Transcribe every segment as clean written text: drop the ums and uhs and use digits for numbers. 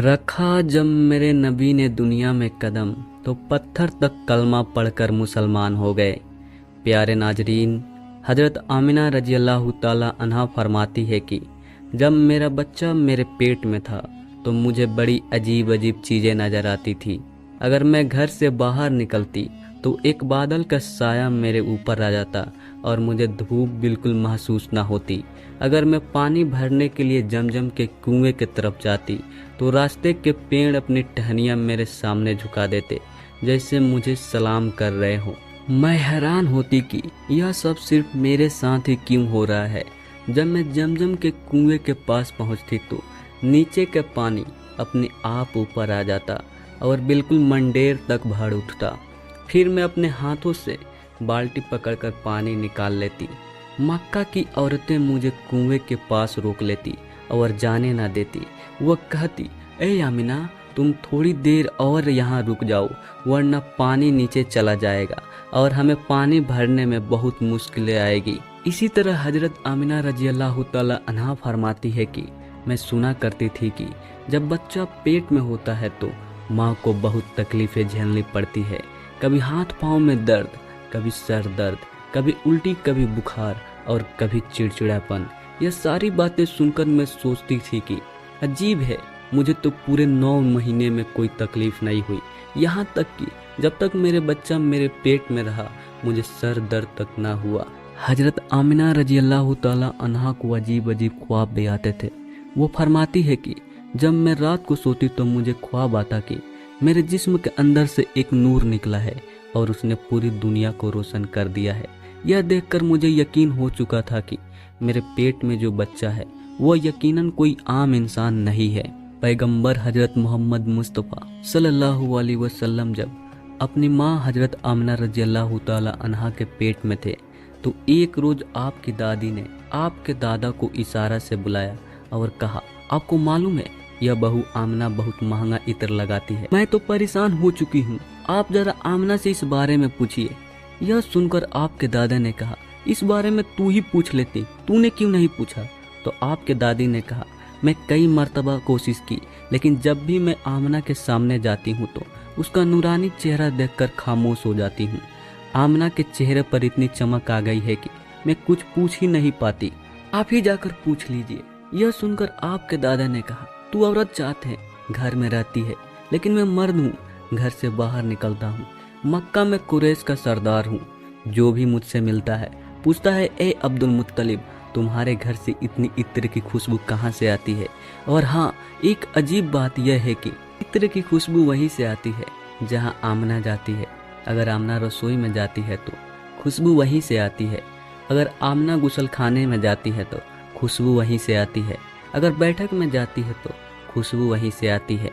रखा जब मेरे नबी ने दुनिया में कदम, तो पत्थर तक कलमा पढ़कर मुसलमान हो गए। प्यारे नाजरीन, हज़रत आमिना रजी अल्लाह ताला अन्हा फरमाती है कि जब मेरा बच्चा मेरे पेट में था तो मुझे बड़ी अजीब अजीब चीज़ें नज़र आती थी। अगर मैं घर से बाहर निकलती तो एक बादल का साया मेरे ऊपर आ जाता और मुझे धूप बिल्कुल महसूस ना होती। अगर मैं पानी भरने के लिए जमजम के कुएं की तरफ जाती तो रास्ते के पेड़ अपनी टहनियाँ मेरे सामने झुका देते, जैसे मुझे सलाम कर रहे हो। मैं हैरान होती कि यह सब सिर्फ मेरे साथ ही क्यों हो रहा है। जब मैं जमजम के कुएं के पास पहुंचती तो नीचे का पानी अपने आप ऊपर आ जाता और बिल्कुल मंडेर तक भर उठता। फिर मैं अपने हाथों से बाल्टी पकड़कर पानी निकाल लेती। मक्का की औरतें मुझे कुएं के पास रोक लेती और जाने ना देती। वह कहती, ए आमिना, तुम थोड़ी देर और यहाँ रुक जाओ, वरना पानी नीचे चला जाएगा और हमें पानी भरने में बहुत मुश्किलें आएगी। इसी तरह हजरत आमिना रजी अल्लाह ताला अन्हा फरमाती है कि मैं सुना करती थी कि जब बच्चा पेट में होता है तो माँ को बहुत तकलीफ़ें झेलनी पड़ती है। कभी हाथ पाँव में दर्द, कभी सर दर्द, कभी उल्टी, कभी बुखार और कभी चिड़चिड़ापन। यह सारी बातें सुनकर मैं सोचती थी कि अजीब है, मुझे तो पूरे 9 महीने में कोई तकलीफ़ नहीं हुई। यहाँ तक कि जब तक मेरे बच्चा मेरे पेट में रहा मुझे सर दर्द तक ना हुआ। हजरत आमिना रजी अल्लाह ताला अन्हा को अजीब अजीब ख्वाब भी आते थे। वो फरमाती है कि जब मैं रात को सोती तो मुझे ख्वाब आता कि मेरे जिस्म के अंदर से एक नूर निकला है और उसने पूरी दुनिया को रोशन कर दिया है। यह देखकर मुझे यकीन हो चुका था कि मेरे पेट में जो बच्चा है वह यकीनन कोई आम इंसान नहीं है। पैगंबर हजरत मोहम्मद मुस्तफ़ा सल्लल्लाहु अलैहि वसल्लम जब अपनी माँ हजरत आमिना रजी अल्लाह ताला अन्हा के पेट में थे तो एक रोज आपकी दादी ने आपके दादा को इशारा से बुलाया और कहा, आपको मालूम है यह बहू आमिना बहुत महंगा इत्र लगाती है। मैं तो परेशान हो चुकी हूँ, आप जरा आमिना से इस बारे में पूछिए। यह सुनकर आपके दादा ने कहा, इस बारे में तू ही पूछ लेती, तूने क्यों नहीं पूछा? तो आपके दादी ने कहा, मैं कई मर्तबा कोशिश की, लेकिन जब भी मैं आमिना के सामने जाती हूँ तो उसका नूरानी चेहरा देखकर खामोश हो जाती हूँ। आमिना के चेहरे पर इतनी चमक आ गई है कि मैं कुछ पूछ ही नहीं पाती। आप ही जाकर पूछ लीजिए। यह सुनकर आपके दादा ने कहा, तू औरत जात है, घर में रहती है, लेकिन मैं मर्द हूँ, घर से बाहर निकलता हूँ। मक्का में कुरैश का सरदार हूँ। जो भी मुझसे मिलता है पूछता है, ए अब्दुल मुत्तलिब, तुम्हारे घर से इतनी इत्र की खुशबू कहाँ से आती है? और हाँ, एक अजीब बात यह है कि इत्र की खुशबू वहीं से आती है जहाँ आमिना जाती है। अगर आमिना रसोई में जाती है तो खुशबू वहीं से आती है। अगर आमिना गुसल खाने में जाती है तो खुशबू वहीं से आती है। अगर बैठक में जाती है तो खुशबू वहीं से आती है।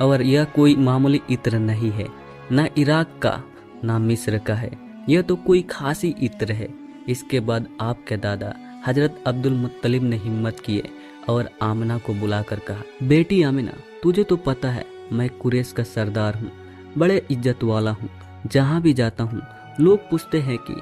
और यह कोई मामूली इत्र नहीं है, ना इराक का ना मिस्र का है, यह तो कोई खासी इत्र है। इसके बाद आपके दादा हजरत अब्दुल मुत्तलिब ने हिम्मत किए और आमिना को बुलाकर कहा, बेटी आमिना, तुझे तो पता है मैं कुरैश का सरदार हूँ, बड़े इज्जत वाला हूँ। जहाँ भी जाता हूँ लोग पूछते हैं कि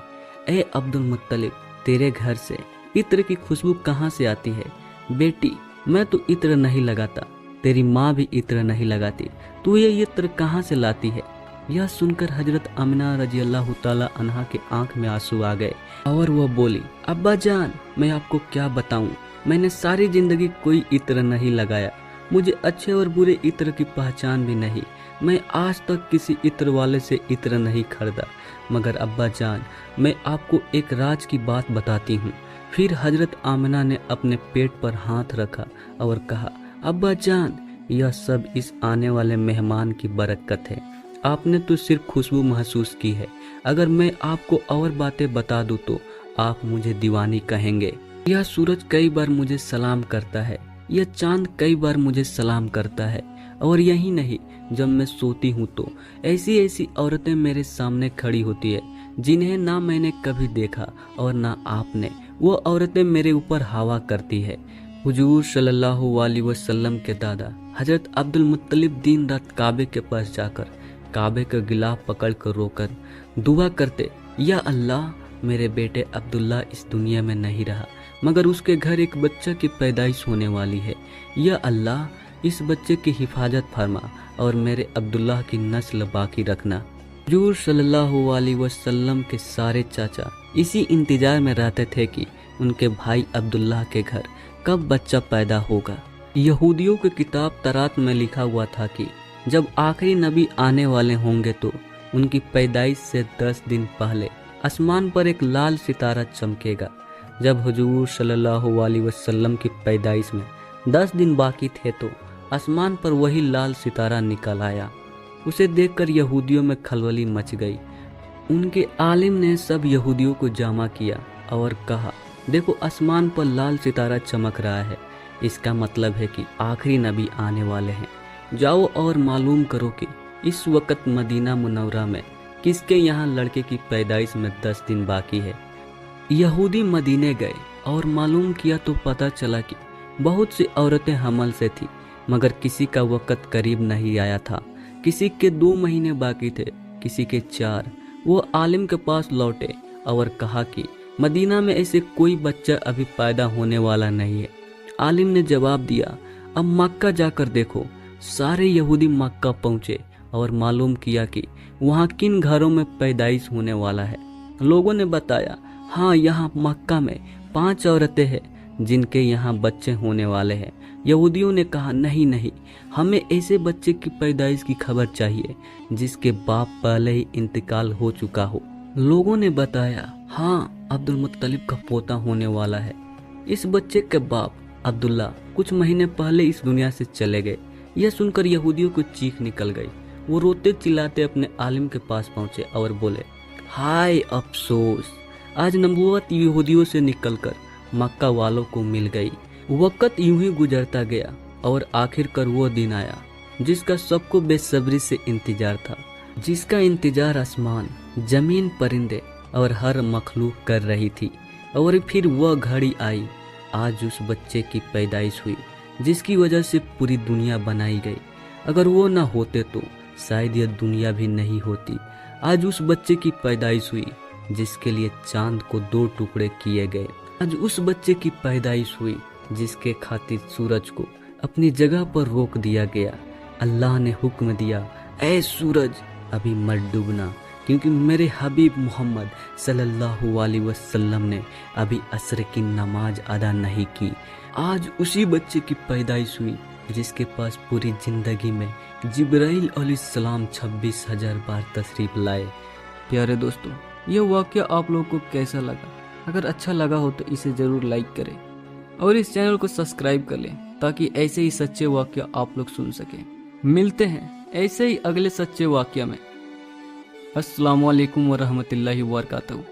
ए अब्दुल मुत्तलिब, तेरे घर से इत्र की खुशबू कहाँ से आती है? बेटी, मैं तो इत्र नहीं लगाता, तेरी माँ भी इत्र नहीं लगाती, तू ये इत्र कहाँ से लाती है? यह सुनकर हजरत आमिना रजी अल्लाह ताला अन्हा के आंख में आंसू आ गए और वह बोली, अब्बा जान, मैं आपको क्या बताऊं, मैंने सारी जिंदगी कोई इत्र नहीं लगाया, मुझे अच्छे और बुरे इत्र की पहचान भी नहीं, मैं आज तक किसी इत्र वाले से इत्र नहीं खरीदा। मगर अब्बा जान, मैं आपको एक राज की बात बताती हूँ। फिर हजरत आमिना ने अपने पेट पर हाथ रखा और कहा, अब्बा जान, यह सब इस आने वाले मेहमान की बरकत है। आपने तो सिर्फ खुशबू महसूस की है, अगर मैं आपको और बातें बता दूं तो आप मुझे दीवानी कहेंगे। यह सूरज कई बार मुझे सलाम करता है, यह चांद कई बार मुझे सलाम करता है, और यही नहीं, जब मैं सोती हूँ तो ऐसी ऐसी औरतें मेरे सामने खड़ी होती है जिन्हें ना मैंने कभी देखा और ना आपने। वो औरतें मेरे ऊपर हवा करती है। हुजूर सल्लल्लाहु अलैहि वसल्लम के दादा हजरत अब्दुल मुत्तलिब दिन रात काबे के पास जाकर काबे का गिलाफ पकड़ कर रोकर दुआ करते, या अल्लाह, मेरे बेटे अब्दुल्ला इस दुनिया में नहीं रहा, मगर उसके घर एक बच्चा की पैदाइश होने वाली है। या अल्लाह, इस बच्चे की हिफाजत फरमा और मेरे अब्दुल्लाह की नस्ल बाकी रखना। हुजूर सल्लल्लाहु अलैहि वसल्लम के सारे चाचा इसी इंतजार में रहते थे कि उनके भाई अब्दुल्लाह के घर कब बच्चा पैदा होगा। यहूदियों की किताब तरात में लिखा हुआ था कि जब आखिरी नबी आने वाले होंगे तो उनकी पैदाइश से 10 दिन पहले आसमान पर एक लाल सितारा चमकेगा। जब हुजूर सल्लल्लाहु अलैहि वसल्लम की पैदाइश में 10 दिन बाकी थे तो आसमान पर वही लाल सितारा निकल आया। उसे देखकर यहूदियों में खलबली मच गई। उनके आलिम ने सब यहूदियों को जमा किया और कहा, देखो आसमान पर लाल सितारा चमक रहा है, इसका मतलब है कि आखिरी नबी आने वाले हैं। जाओ और मालूम करो कि इस वक्त मदीना मुनव्वरा में किसके यहाँ लड़के की पैदाइश में 10 दिन बाकी है। यहूदी मदीने गए और मालूम किया तो पता चला कि बहुत सी औरतें हमल से थी, मगर किसी का वक्त करीब नहीं आया था। किसी के 2 महीने बाकी थे, किसी के 4। वो आलिम के पास लौटे और कहा कि मदीना में ऐसे कोई बच्चा अभी पैदा होने वाला नहीं है। आलिम ने जवाब दिया, अब मक्का जाकर देखो। सारे यहूदी मक्का पहुँचे और मालूम किया कि वहाँ किन घरों में पैदाइश होने वाला है। लोगों ने बताया, हाँ यहाँ मक्का में 5 औरतें हैं जिनके यहाँ बच्चे होने वाले हैं। यहूदियों ने कहा, नहीं नहीं, हमें ऐसे बच्चे की पैदाइश की खबर चाहिए जिसके बाप पहले ही इंतकाल हो चुका हो। लोगों ने बताया, हाँ अब्दुल मुत्तलिब का पोता होने वाला है। इस बच्चे के बाप अब्दुल्ला कुछ महीने पहले इस दुनिया से चले गए। यह सुनकर यहूदियों को चीख निकल गई। वो रोते चिल्लाते अपने आलिम के पास पहुंचे और बोले, हाय अफसोस, आज नबूवत यहूदियों से निकलकर मक्का वालों को मिल गई। वक्त यूं ही गुजरता गया और आखिरकार वो दिन आया जिसका सबको बेसब्री से इंतजार था, जिसका इंतजार आसमान, जमीन, परिंदे और हर मखलूक कर रही थी। और फिर वह घड़ी आई, आज उस बच्चे की पैदाइश हुई जिसकी वजह से पूरी दुनिया बनाई गई। अगर वो ना होते तो शायद यह दुनिया भी नहीं होती। आज उस बच्चे की पैदाइश हुई जिसके लिए चांद को 2 टुकड़े किए गए। आज उस बच्चे की पैदाइश हुई जिसके खातिर सूरज को अपनी जगह पर रोक दिया गया। अल्लाह ने हुक्म दिया, ऐ सूरज अभी मत डूबना, क्योंकि मेरे हबीब मोहम्मद सल्लल्लाहु अलैहि वसल्लम ने अभी असर की नमाज अदा नहीं की। आज उसी बच्चे की पैदाइश हुई जिसके पास पूरी जिंदगी में जिब्राइल अलैहिस्सलाम 26,000 बार तशरीफ लाए। प्यारे दोस्तों, यह वाक़या आप लोगों को कैसा लगा? अगर अच्छा लगा हो तो इसे ज़रूर लाइक करें और इस चैनल को सब्सक्राइब कर लें ताकि ऐसे ही सच्चे वाक़या आप लोग सुन सकें। मिलते हैं ऐसे ही अगले सच्चे वाक़या में। अस्सलामु अलैकुम व रहमतुल्लाहि व बरकातहू।